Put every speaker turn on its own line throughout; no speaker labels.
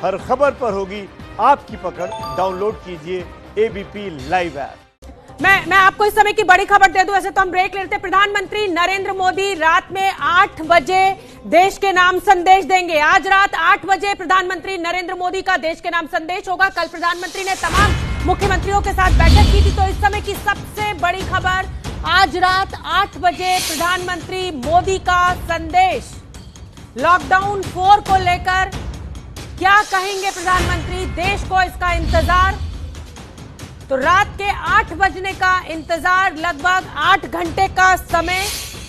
हर खबर पर होगी आपकी पकड़। डाउनलोड कीजिए एबीपी लाइव ऐप।
मैं आपको इस समय की बड़ी खबर दे दूं। वैसे तो हम ब्रेक लेते हैं। प्रधानमंत्री नरेंद्र मोदी रात में 8 बजे देश के नाम संदेश देंगे। आज रात 8 बजे प्रधानमंत्री नरेंद्र मोदी का देश के नाम संदेश होगा। कल प्रधानमंत्री ने तमाम मुख्यमंत्रियों के साथ बैठक की थी। तो इस समय की सबसे बड़ी खबर, आज रात 8 बजे प्रधानमंत्री मोदी का संदेश। लॉकडाउन 4 को लेकर क्या कहेंगे प्रधानमंत्री, देश को इसका इंतजार। तो रात के 8 बजने का इंतजार, लगभग 8 घंटे का समय।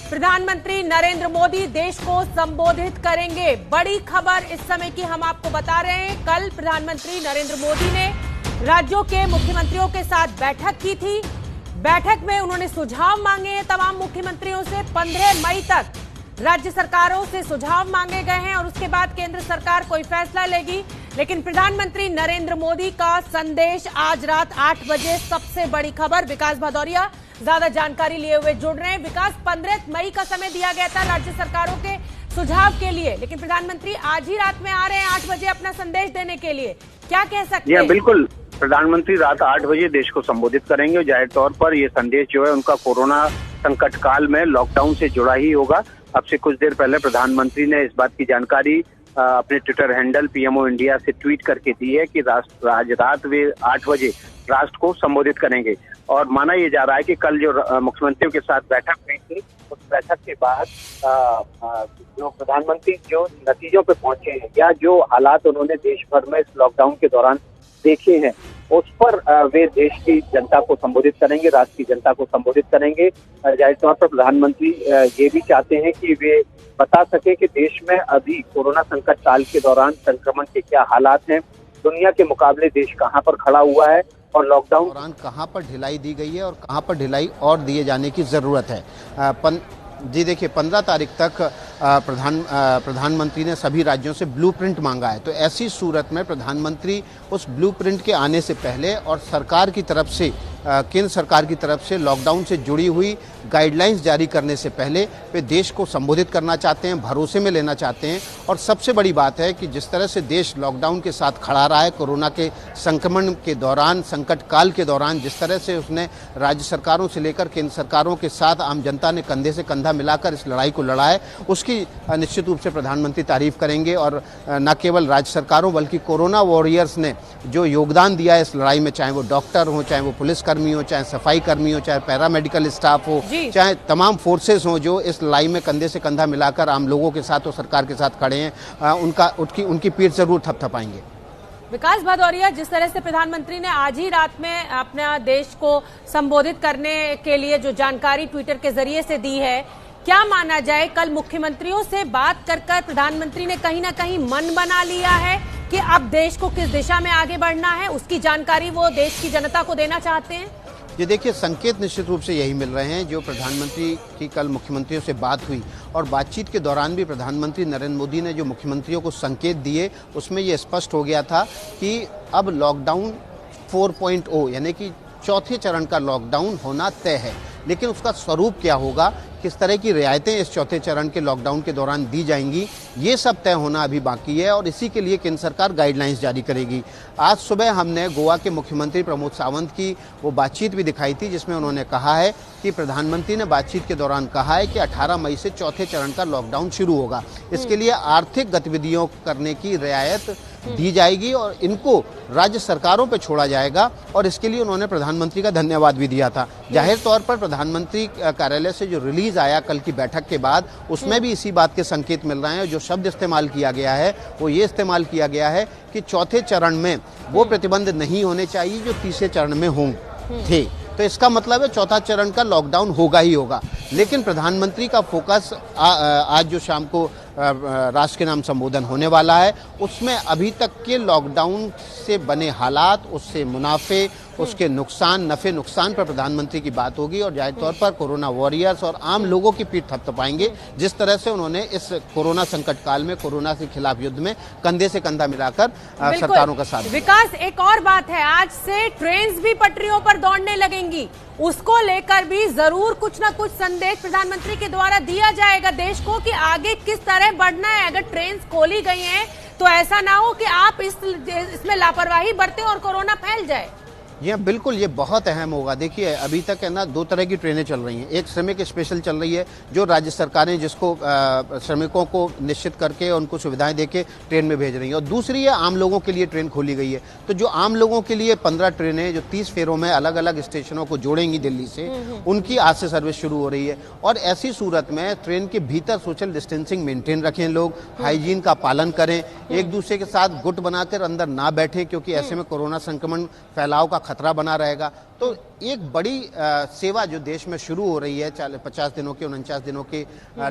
प्रधानमंत्री नरेंद्र मोदी देश को संबोधित करेंगे। बड़ी खबर इस समय की हम आपको बता रहे हैं। कल प्रधानमंत्री नरेंद्र मोदी ने राज्यों के मुख्यमंत्रियों के साथ बैठक की थी। बैठक में उन्होंने सुझाव मांगे हैं तमाम मुख्यमंत्रियों से। 15 मई तक राज्य सरकारों से सुझाव मांगे गए हैं और उसके बाद केंद्र सरकार कोई फैसला लेगी। लेकिन प्रधानमंत्री नरेंद्र मोदी का संदेश आज रात 8 बजे, सबसे बड़ी खबर। विकास भदौरिया ज्यादा जानकारी लिए हुए जुड़ रहे हैं। विकास, 15 मई का समय दिया गया था राज्य सरकारों के सुझाव के लिए, लेकिन प्रधानमंत्री आज ही रात में आ रहे हैं 8 बजे अपना संदेश देने के लिए। क्या कह सकते हैं?
बिल्कुल, प्रधानमंत्री रात 8 बजे देश को संबोधित करेंगे और जाहिर तौर पर ये संदेश जो है उनका कोरोना संकट काल में लॉकडाउन से जुड़ा ही होगा। अब से कुछ देर पहले प्रधानमंत्री ने इस बात की जानकारी अपने ट्विटर हैंडल पीएमओ इंडिया से ट्वीट करके दी है कि आज रात वे 8 बजे राष्ट्र को संबोधित करेंगे। और माना यह जा रहा है कि कल जो मुख्यमंत्रियों के साथ बैठक हुई थी, उस बैठक के बाद जो प्रधानमंत्री जो नतीजों पे पहुंचे हैं या जो हालात उन्होंने देश भर में इस लॉकडाउन के दौरान देखे हैं, उस पर वे देश की जनता को संबोधित करेंगे, राष्ट्र की जनता को संबोधित करेंगे। जाहिर तौर पर प्रधानमंत्री ये भी चाहते हैं कि वे बता सके कि देश में अभी कोरोना संकट काल के दौरान संक्रमण के क्या हालात हैं, दुनिया के मुकाबले देश कहां पर खड़ा हुआ है और लॉकडाउन के दौरान कहां पर ढिलाई दी गई है और कहां पर ढिलाई और दिए जाने की जरूरत है। जी देखिए, 15 तारीख तक प्रधानमंत्री ने सभी राज्यों से ब्लूप्रिंट मांगा है। तो ऐसी सूरत में प्रधानमंत्री उस ब्लूप्रिंट के आने से पहले और सरकार की तरफ से, केंद्र सरकार की तरफ से लॉकडाउन से जुड़ी हुई गाइडलाइंस जारी करने से पहले वे देश को संबोधित करना चाहते हैं, भरोसे में लेना चाहते हैं। और सबसे बड़ी बात है कि जिस तरह से देश लॉकडाउन के साथ खड़ा रहा है, कोरोना के संक्रमण के दौरान, संकट काल के दौरान, जिस तरह से उसने राज्य सरकारों से लेकर केंद्र सरकारों के साथ आम जनता ने कंधे से कंधा मिलाकर इस लड़ाई को लड़ा है, उसकी निश्चित रूप से प्रधानमंत्री तारीफ करेंगे। और न केवल राज्य सरकारों बल्कि कोरोना वॉरियर्स ने जो योगदान दिया है इस लड़ाई में, चाहे वो डॉक्टर हो, चाहे वो पुलिसकर्मी हो, चाहे सफाई कर्मी हो, चाहे पैरामेडिकल स्टाफ हो, चाहे तमाम फोर्सेस हो, जो इस लड़ाई में कंधे से कंधा मिलाकर आम लोगों के साथ और सरकार के साथ खड़े हैं, उनकी पीठ जरूर थपथपाएंगे।
विकास भदौरिया, जिस तरह से प्रधानमंत्री ने आज ही रात में अपना देश को संबोधित करने के लिए जो जानकारी ट्विटर के जरिए से दी है, क्या माना जाए कल मुख्यमंत्रियों से बात कर प्रधानमंत्री ने कहीं ना कहीं मन बना लिया है कि अब देश को किस दिशा में आगे बढ़ना है, उसकी जानकारी वो देश की जनता को देना चाहते हैं?
ये देखिए, संकेत निश्चित रूप से यही मिल रहे हैं। जो प्रधानमंत्री की कल मुख्यमंत्रियों से बात हुई और बातचीत के दौरान भी प्रधानमंत्री नरेंद्र मोदी ने जो मुख्यमंत्रियों को संकेत दिए, उसमें ये स्पष्ट हो गया था कि अब लॉकडाउन 4.0 यानी कि चौथे चरण का लॉकडाउन होना तय है। लेकिन उसका स्वरूप क्या होगा, किस तरह की रियायतें इस चौथे चरण के लॉकडाउन के दौरान दी जाएंगी, ये सब तय होना अभी बाकी है और इसी के लिए केंद्र सरकार गाइडलाइंस जारी करेगी। आज सुबह हमने गोवा के मुख्यमंत्री प्रमोद सावंत की वो बातचीत भी दिखाई थी, जिसमें उन्होंने कहा है कि प्रधानमंत्री ने बातचीत के दौरान कहा है कि 18 मई से चौथे चरण का लॉकडाउन शुरू होगा। इसके लिए आर्थिक गतिविधियों करने की रियायत दी जाएगी और इनको राज्य सरकारों पर छोड़ा जाएगा। और इसके लिए उन्होंने प्रधानमंत्री का धन्यवाद भी दिया था। जाहिर तौर पर प्रधानमंत्री कार्यालय से जो रिलीज आया कल की बैठक के बाद, उसमें भी इसी बात के संकेत मिल रहे हैं। जो शब्द इस्तेमाल किया गया है वो ये इस्तेमाल किया गया है कि चौथे चरण में वो प्रतिबंध नहीं होने चाहिए जो तीसरे चरण में थे। तो इसका मतलब है चौथा चरण का लॉकडाउन होगा ही होगा। लेकिन प्रधानमंत्री का फोकस आज जो शाम को राष्ट्र के नाम संबोधन होने वाला है, उसमें अभी तक के लॉकडाउन से बने हालात, उससे मुनाफे, उसके नुकसान, नफे नुकसान पर प्रधानमंत्री की बात होगी। और जाहिर तौर पर कोरोना वॉरियर्स और आम लोगों की पीठ थपथपाएंगे, जिस तरह से उन्होंने इस कोरोना संकट काल में कोरोना के खिलाफ युद्ध में कंधे से कंधा मिलाकर सरकारों का साथ।
विकास, एक और बात है, आज से ट्रेन भी पटरियों पर दौड़ने लगेंगी, उसको लेकर भी जरूर कुछ ना कुछ संदेश प्रधानमंत्री के द्वारा दिया जाएगा देश को कि आगे किस तरह बढ़ना है। अगर ट्रेन खोली गई हैं तो ऐसा ना हो कि आप इसमें लापरवाही बरतें और कोरोना फैल जाए।
ये बिल्कुल, ये बहुत अहम होगा। देखिए अभी तक है ना, दो तरह की ट्रेनें चल रही हैं। एक श्रमिक स्पेशल चल रही है जो राज्य सरकारें जिसको श्रमिकों को निश्चित करके उनको सुविधाएं देके ट्रेन में भेज रही हैं, और दूसरी है आम लोगों के लिए ट्रेन खोली गई है। तो जो आम लोगों के लिए 15 ट्रेनें जो 30 फेरों में अलग अलग स्टेशनों को जोड़ेंगी दिल्ली से, उनकी आज से सर्विस शुरू हो रही है। और ऐसी सूरत में ट्रेन के भीतर सोशल डिस्टेंसिंग मेंटेन रखें, लोग हाइजीन का पालन करें, एक दूसरे के साथ गुट बनाकर अंदर ना बैठें, क्योंकि ऐसे में कोरोना संक्रमण फैलाव का खतरा बना रहेगा। तो एक बड़ी सेवा जो देश में शुरू हो रही है 50 दिनों के 49 दिनों के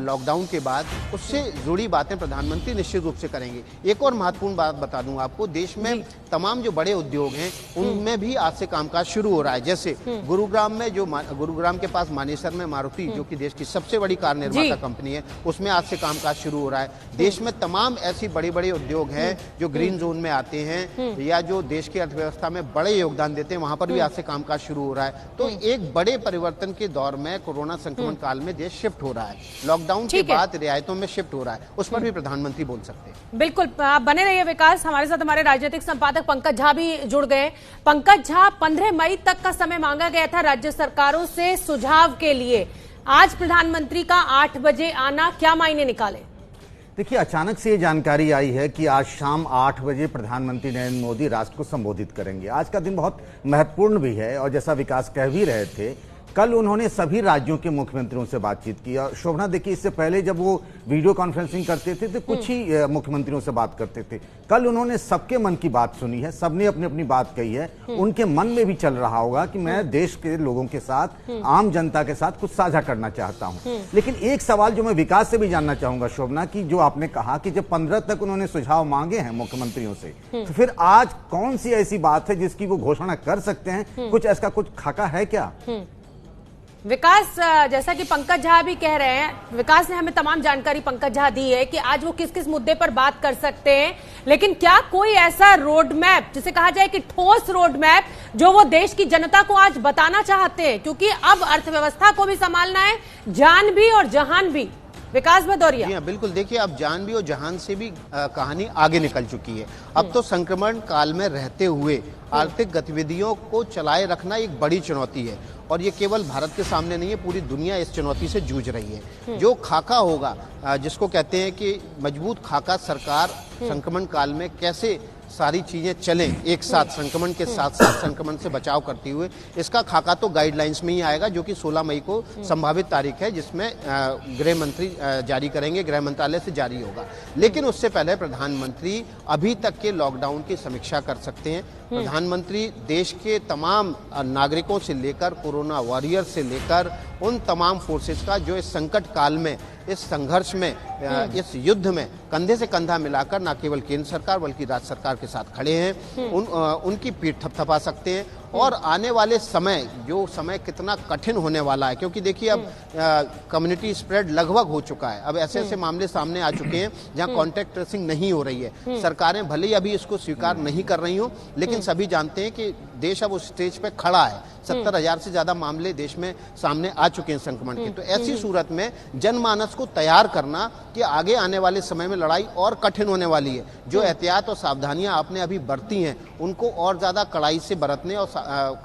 लॉकडाउन के बाद, उससे जुड़ी बातें प्रधानमंत्री निश्चित रूप से करेंगे। एक और महत्वपूर्ण बात बता दूं आपको, देश में तमाम जो बड़े उद्योग हैं उनमें भी आज से कामकाज शुरू हो रहा है। जैसे गुरुग्राम में, जो गुरुग्राम के पास मानेसर में मारुति जो कि देश की सबसे बड़ी कार निर्माता कंपनी है, उसमें आज से कामकाज शुरू हो रहा है। देश में तमाम ऐसी बड़ी बड़ी उद्योग हैं जो ग्रीन जोन में आते हैं या जो देश की अर्थव्यवस्था में बड़े योगदान देते हैं, वहां पर भी आज से कामकाज शुरू हो रहा है। तो एक बड़े परिवर्तन के दौर में कोरोना संक्रमण काल में देश शिफ्ट हो रहा है। लॉकडाउन के बाद रियायतों में शिफ्ट हो रहा है, उस पर भी प्रधानमंत्री बोल सकते हैं।
बिल्कुल, आप बने रहिए विकास। हमारे साथ हमारे राजनीतिक संपादक पंकज झा भी जुड़ गए। पंकज झा, 15 मई तक का समय मांगा गया था राज्य सरकारों से सुझाव के लिए। आज प्रधानमंत्री का 8 बजे आना क्या मायने निकाले?
देखिए, अचानक से ये जानकारी आई है कि आज शाम 8 बजे प्रधानमंत्री नरेंद्र मोदी राष्ट्र को संबोधित करेंगे। आज का दिन बहुत महत्वपूर्ण भी है, और जैसा विकास कह भी रहे थे, कल उन्होंने सभी राज्यों के मुख्यमंत्रियों से बातचीत की। और शोभना, देखिए, इससे पहले जब वो वीडियो कॉन्फ्रेंसिंग करते थे तो कुछ ही मुख्यमंत्रियों से बात करते थे। कल उन्होंने सबके मन की बात सुनी है, सबने अपनी अपनी बात कही है। उनके मन में भी चल रहा होगा कि मैं देश के लोगों के साथ, आम जनता के साथ कुछ साझा करना चाहता हूं। लेकिन एक सवाल जो मैं विकास से भी जानना चाहूंगा शोभना, की जो आपने कहा कि जब 15 तक उन्होंने सुझाव मांगे हैं मुख्यमंत्रियों से, तो फिर आज कौन सी ऐसी बात है जिसकी वो घोषणा कर सकते हैं? कुछ ऐसा कुछ खाका है क्या?
विकास, जैसा कि पंकज झा भी कह रहे हैं, विकास ने हमें तमाम जानकारी पंकज झा दी है कि आज वो किस किस मुद्दे पर बात कर सकते हैं। लेकिन क्या कोई ऐसा रोड मैप, जिसे कहा जाए कि ठोस रोड मैप, जो वो देश की जनता को आज बताना चाहते हैं? क्योंकि अब अर्थव्यवस्था को भी संभालना है, जान भी और जहान भी। विकास भदौरिया।
जी हाँ, बिल्कुल। देखिए, अब जान भी और जहान से भी कहानी आगे निकल चुकी है। अब तो संक्रमण काल में रहते हुए आर्थिक गतिविधियों को चलाए रखना एक बड़ी चुनौती है, और ये केवल भारत के सामने नहीं है, पूरी दुनिया इस चुनौती से जूझ रही है। जो खाका होगा, जिसको कहते हैं कि मजबूत खाका, सरकार संक्रमण काल में कैसे सारी चीजें चलें एक साथ, संक्रमण के साथ साथ संक्रमण से बचाव करते हुए, इसका खाका तो गाइडलाइंस में ही आएगा, जो कि 16 मई को संभावित तारीख है, जिसमें गृह मंत्री जारी करेंगे, गृह मंत्रालय से जारी होगा। लेकिन उससे पहले प्रधानमंत्री अभी तक के लॉकडाउन की समीक्षा कर सकते हैं। प्रधानमंत्री देश के तमाम नागरिकों से लेकर कोरोना वॉरियर से लेकर उन तमाम फोर्सेस का जो इस संकट काल में, इस संघर्ष में, इस युद्ध में कंधे से कंधा मिलाकर न केवल केंद्र सरकार बल्कि राज्य सरकार के साथ खड़े हैं, उनकी पीठ थपथपा सकते हैं। और आने वाले समय, जो समय कितना कठिन होने वाला है, क्योंकि देखिए अब कम्युनिटी स्प्रेड लगभग हो चुका है। अब ऐसे ऐसे मामले सामने आ चुके हैं जहां कॉन्टैक्ट ट्रेसिंग नहीं हो रही है। सरकारें भले ही अभी इसको स्वीकार नहीं कर रही हो, लेकिन सभी जानते हैं कि देश अब उस स्टेज पे खड़ा है। 70,000 से ज्यादा मामले देश में सामने आ चुके हैं संक्रमण के। तो ऐसी सूरत में जनमानस को तैयार करना कि आगे आने वाले समय में लड़ाई और कठिन होने वाली है। जो एहतियात और सावधानियां आपने अभी बरती हैं, उनको और ज्यादा कड़ाई से बरतने और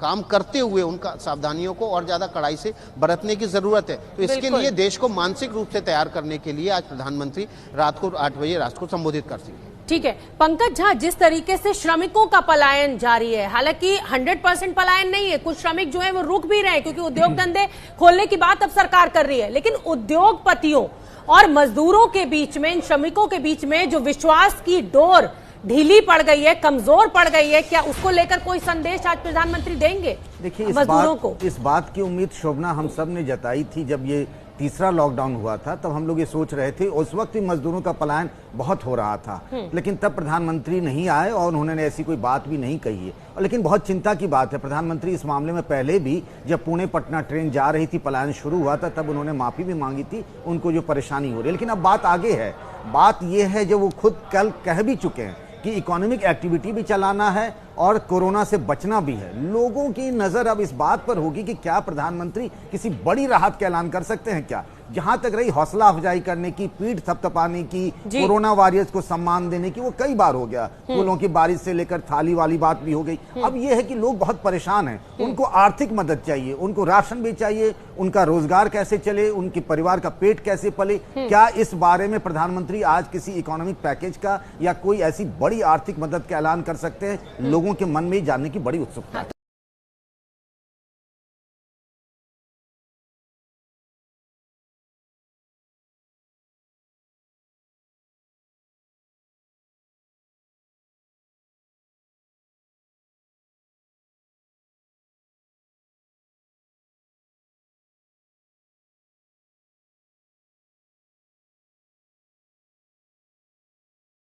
काम करते हुए उनका सावधानियों को और ज्यादा कड़ाई से बरतने की जरूरत है। तो इसके लिए देश को मानसिक रूप से तैयार करने के लिए आज प्रधानमंत्री रात को 8 बजे राष्ट्र को संबोधित कर सकेंगे।
ठीक है पंकज झा, जिस तरीके से श्रमिकों का पलायन जारी है, हालांकि 100% पलायन नहीं है, कुछ श्रमिक जो है वो रुक भी रहे हैं क्योंकि उद्योग धंधे खोलने की बात अब सरकार कर रही है, लेकिन उद्योगपतियों और मजदूरों के बीच में, इन श्रमिकों के बीच में जो विश्वास की डोर ढीली पड़ गई है, कमजोर पड़ गई है, क्या उसको लेकर कोई संदेश आज प्रधानमंत्री देंगे?
देखिए, इस बात की उम्मीद शोभना हम सब ने जताई थी जब ये तीसरा लॉकडाउन हुआ था, तब हम लोग ये सोच रहे थे, उस वक्त भी मजदूरों का पलायन बहुत हो रहा था, लेकिन तब प्रधानमंत्री नहीं आए और उन्होंने ऐसी कोई बात भी नहीं कही है। लेकिन बहुत चिंता की बात है, प्रधानमंत्री इस मामले में पहले भी जब पुणे पटना ट्रेन जा रही थी, पलायन शुरू हुआ था, तब उन्होंने माफी भी मांगी थी, उनको जो परेशानी हो रही है। लेकिन अब बात आगे है, बात यह है जो वो खुद कल कह भी चुके हैं कि इकोनॉमिक एक्टिविटी भी चलाना है और कोरोना से बचना भी है। लोगों की नजर अब इस बात पर होगी कि क्या प्रधानमंत्री किसी बड़ी राहत का ऐलान कर सकते हैं क्या? जहां तक रही हौसला अफजाई करने की, पीठ थपथपाने की, कोरोना वॉरियर्स को सम्मान देने की, वो कई बार हो गया। फूलों की बारिश से लेकर थाली वाली बात भी हो गई। अब ये है कि लोग बहुत परेशान हैं, उनको आर्थिक मदद चाहिए, उनको राशन भी चाहिए, उनका रोजगार कैसे चले, उनके परिवार का पेट कैसे पले। क्या इस बारे में प्रधानमंत्री आज किसी इकोनॉमिक पैकेज का या कोई ऐसी बड़ी आर्थिक मदद का ऐलान कर सकते हैं? लोगों के मन में जानने की बड़ी उत्सुकता है।